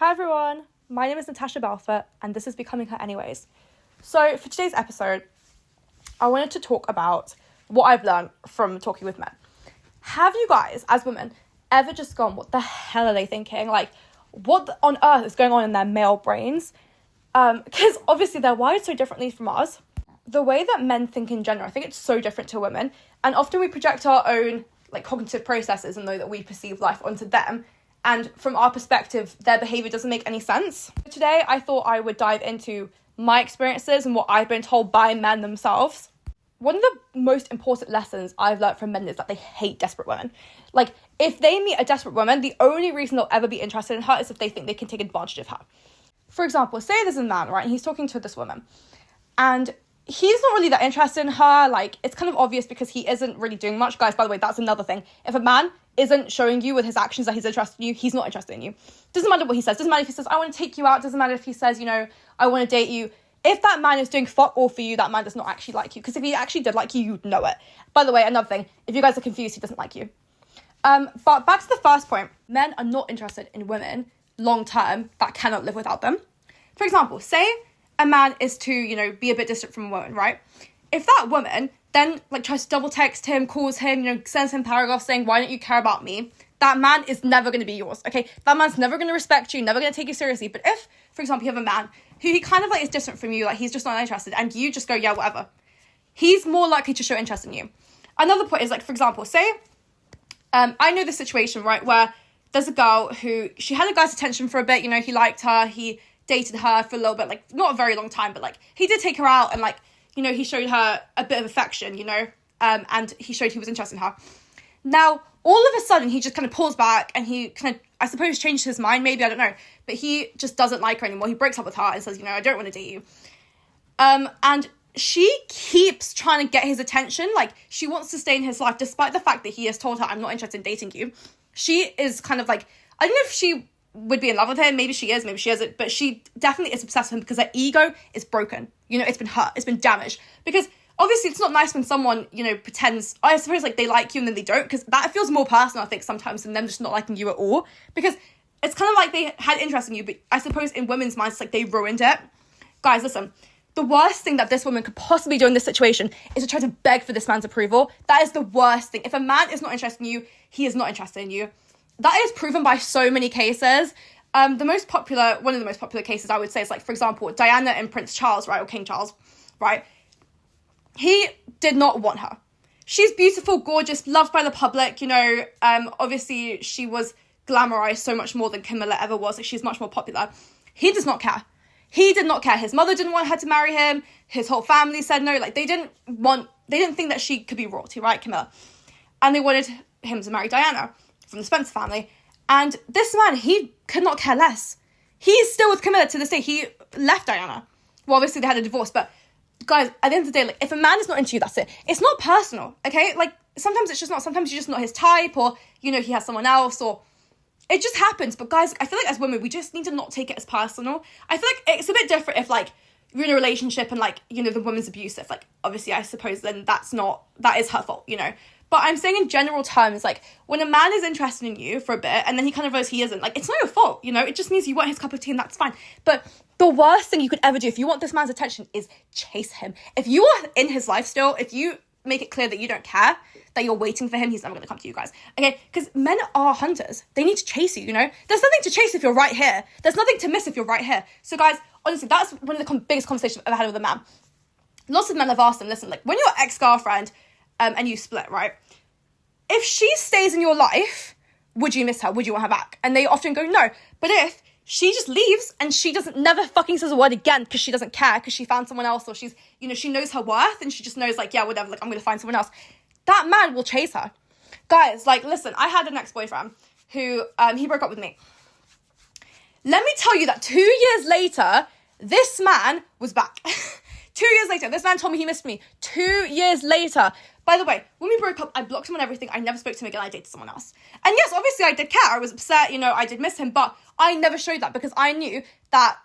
Hi everyone, my name is Natasha Belfort and this is Becoming Her Anyways. So for today's episode, I wanted to talk about what I've learned from talking with men. Have you guys, as women, ever just gone, what the hell are they thinking? Like, what on earth is going on in their male brains? Because obviously they're wired so differently from us. The way that men think in general, I think it's so different to women. And often we project our own cognitive processes and the way that we perceive life onto them. And from our perspective, their behaviour doesn't make any sense. Today, I thought I would dive into my experiences and what I've been told by men themselves. One of the most important lessons I've learned from men is that they hate desperate women. Like, if they meet a desperate woman, the only reason they'll ever be interested in her is if they think they can take advantage of her. For example, say there's a man, right, and he's talking to this woman, and he's not really that interested in her. Like, it's kind of obvious because he isn't really doing much. Guys, by the way, that's another thing. If a man isn't showing you with his actions that he's interested in you, he's not interested in you. Doesn't matter what he says. Doesn't matter if he says, I want to take you out. Doesn't matter if he says, I want to date you. If that man is doing fuck all for you, that man does not actually like you. Because if he actually did like you, you'd know it. By the way, another thing, if you guys are confused, he doesn't like you. But back to the first point, men are not interested in women long term that cannot live without them. For example, say a man is to, be a bit distant from a woman, right? If that woman then tries to double text him, calls him, sends him paragraphs saying, why don't you care about me? That man is never going to be yours, okay? That man's never going to respect you, never going to take you seriously. But if, for example, you have a man who he kind of is distant from you, he's just not interested, and you just go, yeah, whatever, he's more likely to show interest in you. Another point is, for example, say, I know this situation, right, where there's a girl who, she had a guy's attention for a bit, he liked her, he dated her for a little bit, not a very long time, but he did take her out, and he showed her a bit of affection, and he showed he was interested in her. Now, all of a sudden, he just kind of pulls back, and he kind of, I suppose, changed his mind, maybe, I don't know, but he just doesn't like her anymore. He breaks up with her and says, I don't want to date you. And she keeps trying to get his attention, she wants to stay in his life, despite the fact that he has told her, I'm not interested in dating you. She is kind of I don't know if she would be in love with him, maybe she is, maybe she isn't, but she definitely is obsessed with him because her ego is broken. It's been hurt, it's been damaged. Because obviously it's not nice when someone, pretends, I suppose, they like you and then they don't, because that feels more personal, I think, sometimes, than them just not liking you at all. Because it's kind of they had interest in you, but I suppose in women's minds, they ruined it. Guys, listen, the worst thing that this woman could possibly do in this situation is to try to beg for this man's approval. That is the worst thing. If a man is not interested in you, he is not interested in you. That is proven by so many cases. One of the most popular cases I would say is for example, Diana and Prince Charles, right, or King Charles, right? He did not want her. She's beautiful, gorgeous, loved by the public, obviously she was glamorized so much more than Camilla ever was. She's much more popular. He does not care. He did not care. His mother didn't want her to marry him. His whole family said no. They didn't think that she could be royalty, right, Camilla? And they wanted him to marry Diana from the Spencer family. And this man, he could not care less. He's still with Camilla to this day. He left Diana. Well, obviously they had a divorce, but guys, at the end of the day, if a man is not into you, that's it. It's not personal, okay? Sometimes it's just not. Sometimes you're just not his type, or, he has someone else, or it just happens. But guys, I feel as women, we just need to not take it as personal. I feel it's a bit different if, you're in a relationship and, the woman's abusive. Obviously, I suppose then that is her fault, But I'm saying in general terms, when a man is interested in you for a bit and then he kind of realizes he isn't, it's not your fault, it just means you want his cup of tea and that's fine. But the worst thing you could ever do if you want this man's attention is chase him. If you are in his life still, if you make it clear that you don't care, that you're waiting for him, he's never going to come to you guys, okay? Because men are hunters. They need to chase you, There's nothing to chase if you're right here. There's nothing to miss if you're right here. So guys, honestly, that's one of the biggest conversations I've ever had with a man. Lots of men have asked them, listen, when your ex-girlfriend and you split, right? If she stays in your life, would you miss her? Would you want her back? And they often go, no. But if she just leaves and she never fucking says a word again because she doesn't care, because she found someone else, or she's, she knows her worth and she just knows yeah, whatever, I'm going to find someone else. That man will chase her. Guys, listen, I had an ex-boyfriend who, he broke up with me. Let me tell you that 2 years later, this man was back. 2 years later, this man told me he missed me. 2 years later. By the way, when we broke up, I blocked him on everything. I never spoke to him again. I dated someone else. And yes, obviously I did care. I was upset, I did miss him, but I never showed that because I knew that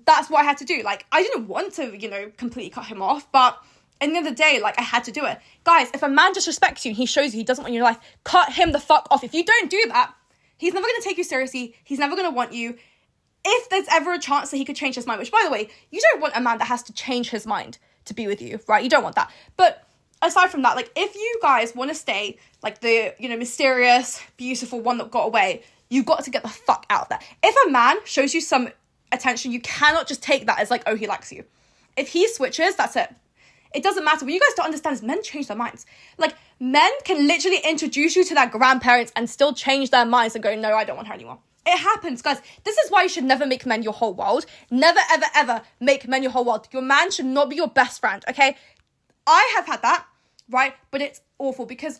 that's what I had to do. I didn't want to, completely cut him off, but at the end of the day, I had to do it. Guys, if a man disrespects you and he shows you he doesn't want you in your life, cut him the fuck off. If you don't do that, he's never going to take you seriously. He's never going to want you. if there's ever a chance that he could change his mind, which, by the way, you don't want a man that has to change his mind to be with you, right? You don't want that. But aside from that, like, if you guys want to stay, like, the, you know, mysterious, beautiful one that got away, you got to get the fuck out there. If a man shows you some attention, you cannot just take that as, like, oh, he likes you. If he switches, that's it. It doesn't matter. What you guys don't understand is men change their minds. Like, men can literally introduce you to their grandparents and still change their minds and go, no, I don't want her anymore. It happens, guys. This is why you should never make men your whole world. Never, ever, ever make men your whole world. Your man should not be your best friend, okay? I have had that, right? But it's awful because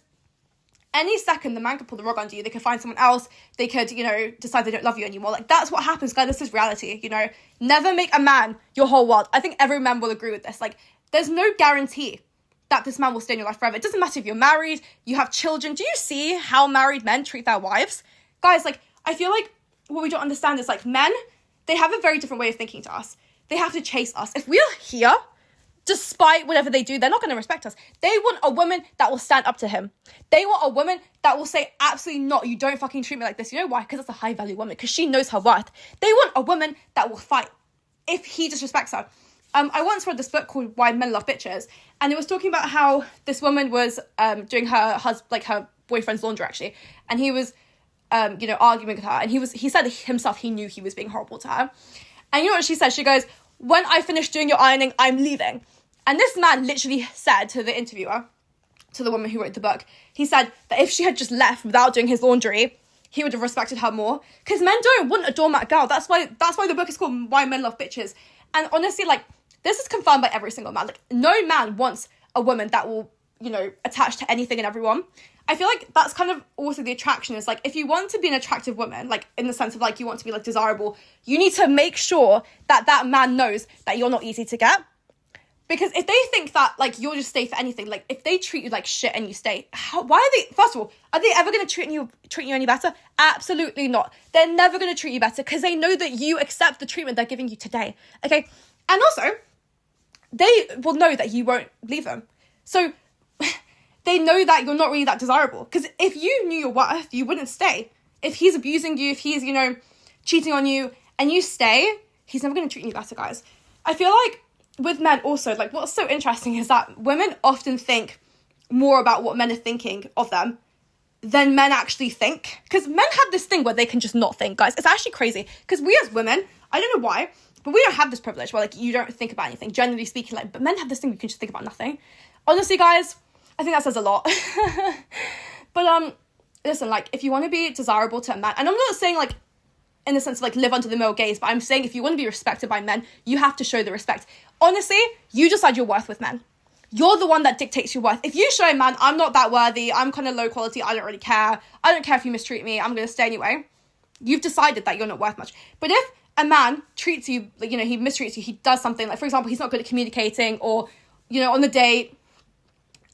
any second the man could pull the rug under you. They could find someone else. They could, you know, decide they don't love you anymore. Like, that's what happens, guys. This is reality, you know? Never make a man your whole world. I think every man will agree with this. Like, there's no guarantee that this man will stay in your life forever. It doesn't matter if you're married, you have children. Do you see how married men treat their wives? Guys, like, I feel like what we don't understand is, like, men, they have a very different way of thinking to us. They have to chase us. If we're here, despite whatever they do, they're not going to respect us. They want a woman that will stand up to him. They want a woman that will say, absolutely not, you don't fucking treat me like this. You know why? Because it's a high-value woman, because she knows her worth. They want a woman that will fight if he disrespects her. I once read this book called Why Men Love Bitches, and it was talking about how this woman was doing her her boyfriend's laundry, actually, and he was arguing with her, and he said himself he knew he was being horrible to her. And you know what she said? She goes, when I finish doing your ironing, I'm leaving. And this man literally said to the interviewer, to the woman who wrote the book, he said that if she had just left without doing his laundry, he would have respected her more. Because men don't want a doormat girl. That's why the book is called Why Men Love Bitches. And honestly, like, this is confirmed by every single man. Like, no man wants a woman that will, you know, attach to anything and everyone. I feel like that's kind of also the attraction is, like, if you want to be an attractive woman, like, in the sense of, like, you want to be, like, desirable, you need to make sure that man knows that you're not easy to get. Because if they think that, like, you'll just stay for anything, like, if they treat you like shit and you stay, why are they, first of all, are they ever going to treat you any better? Absolutely not. They're never going to treat you better because they know that you accept the treatment they're giving you today, okay? And also, they will know that you won't leave them. So, they know that you're not really that desirable. Because if you knew your worth, you wouldn't stay. If he's abusing you, if he's, you know, cheating on you, and you stay, he's never going to treat you better, guys. I feel like with men also, like, what's so interesting is that women often think more about what men are thinking of them than men actually think. Because men have this thing where they can just not think, guys. It's actually crazy. Because we as women, I don't know why, but we don't have this privilege where, like, you don't think about anything, generally speaking. Like, but men have this thing where you can just think about nothing. Honestly, guys, I think that says a lot. But, listen, like, if you want to be desirable to a man, and I'm not saying, like, in the sense of, like, live under the male gaze, but I'm saying if you want to be respected by men, you have to show the respect. Honestly, you decide your worth with men. You're the one that dictates your worth. If you show a man, I'm not that worthy, I'm kind of low quality, I don't really care, I don't care if you mistreat me, I'm going to stay anyway, you've decided that you're not worth much. But if a man treats you, like, you know, he mistreats you, he does something, like, for example, he's not good at communicating, or, you know, on the date,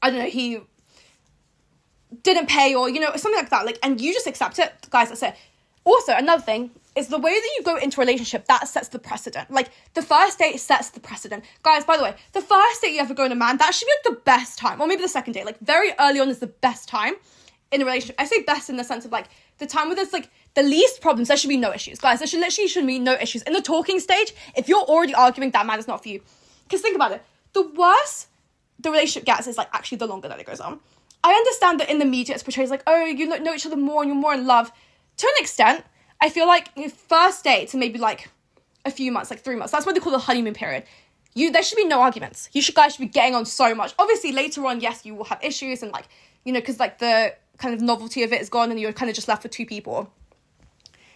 I don't know, he didn't pay, or, you know, something like that, like, and you just accept it, guys, that's it. Also, another thing is the way that you go into a relationship, that sets the precedent. Like, the first date sets the precedent. Guys, by the way, the first date you ever go on a man, that should be, like, the best time. Or maybe the second date. Like, very early on is the best time in a relationship. I say best in the sense of, like, the time where there's, like, the least problems. There should be no issues. Guys, there should be no issues. In the talking stage, if you're already arguing, that man is not for you. Because think about it. The worse the relationship gets is, like, actually the longer that it goes on. I understand that in the media it's portrayed as, like, oh, you know each other more and you're more in love. To an extent, I feel like your first date to maybe, like, a few months, like 3 months, that's what they call the honeymoon period. There should be no arguments. Guys should be getting on so much. Obviously, later on, yes, you will have issues and, like, you know, because, like, the kind of novelty of it is gone and you're kind of just left with two people.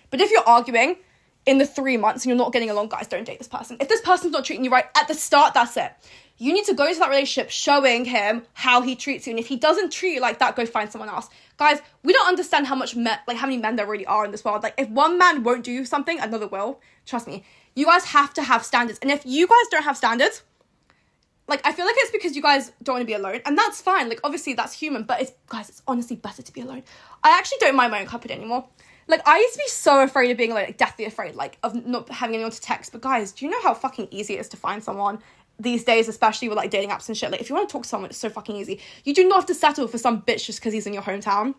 But if you're arguing in the 3 months and you're not getting along, guys, don't date this person. If this person's not treating you right at the start, that's it. You need to go into that relationship showing him how he treats you. And if he doesn't treat you like that, go find someone else. Guys, we don't understand how many men there really are in this world. Like, if one man won't do something, another will. Trust me. You guys have to have standards. And if you guys don't have standards, like, I feel like it's because you guys don't want to be alone. And that's fine. Like, obviously, that's human. But it's honestly better to be alone. I actually don't mind my own company anymore. Like, I used to be so afraid of being alone, like, deathly afraid, like, of not having anyone to text. But guys, do you know how fucking easy it is to find someone these days, especially with, like, dating apps and shit? Like, if you want to talk to someone, it's so fucking easy. You do not have to settle for some bitch just because he's in your hometown.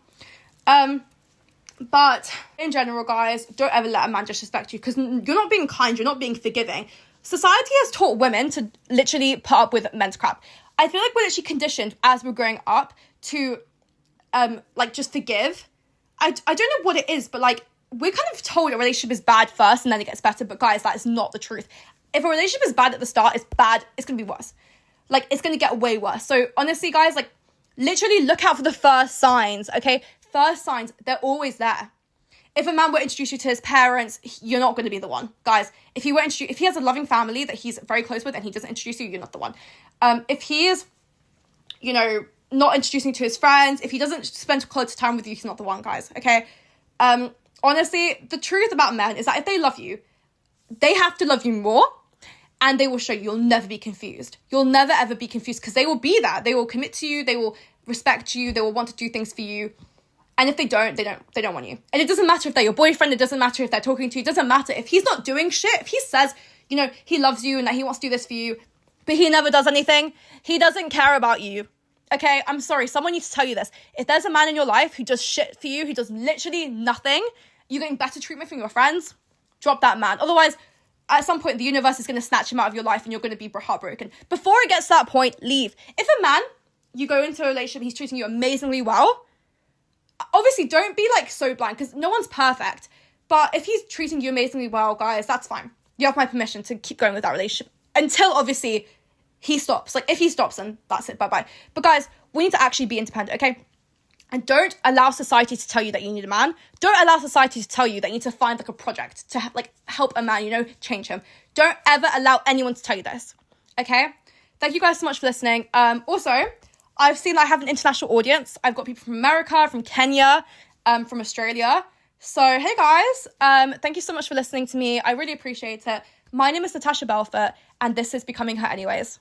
But in general, guys, don't ever let a man disrespect you, because you're not being kind, you're not being forgiving. Society has taught women to literally put up with men's crap. I feel like we're literally conditioned as we're growing up to like just forgive. I don't know what it is, but like we're kind of told a relationship is bad first and then it gets better. But guys, that is not the truth. If a relationship is bad at the start, it's bad, it's gonna be worse. Like, it's gonna get way worse. So honestly, guys, like, literally look out for the first signs, okay? First signs, they're always there. If a man were to introduce you to his parents, you're not going to be the one. Guys, if he has a loving family that he's very close with and he doesn't introduce you, you're not the one. If he is, you know, not introducing you to his friends, if he doesn't spend quality time with you, he's not the one, guys, okay? Honestly, the truth about men is that if they love you, they have to love you more, and they will show you. You'll never be confused. You'll never, ever be confused, because they will be there. They will commit to you. They will respect you. They will want to do things for you. And if they don't want you. And it doesn't matter if they're your boyfriend. It doesn't matter if they're talking to you. It doesn't matter. If he's not doing shit, if he says, you know, he loves you and that he wants to do this for you, but he never does anything, he doesn't care about you. Okay, I'm sorry. Someone needs to tell you this. If there's a man in your life who does shit for you, who does literally nothing, you're getting better treatment from your friends, drop that man. Otherwise, at some point, the universe is going to snatch him out of your life and you're going to be heartbroken. Before it gets to that point, leave. If a man, you go into a relationship, he's treating you amazingly well, obviously don't be like so blind, because no one's perfect. But if he's treating you amazingly well, guys, that's fine. You have my permission to keep going with that relationship until obviously he stops. Like, if he stops, then that's it, bye-bye. But guys, we need to actually be independent, okay? And don't allow society to tell you that you need a man. Don't allow society to tell you that you need to find like a project to like help a man, you know, change him. Don't ever allow anyone to tell you this, okay? Thank you guys so much for listening. Also, I've seen I have an international audience. I've got people from America, from Kenya, from Australia. So, hey guys, thank you so much for listening to me. I really appreciate it. My name is Natasha Belfort, and this is Becoming Her Anyways.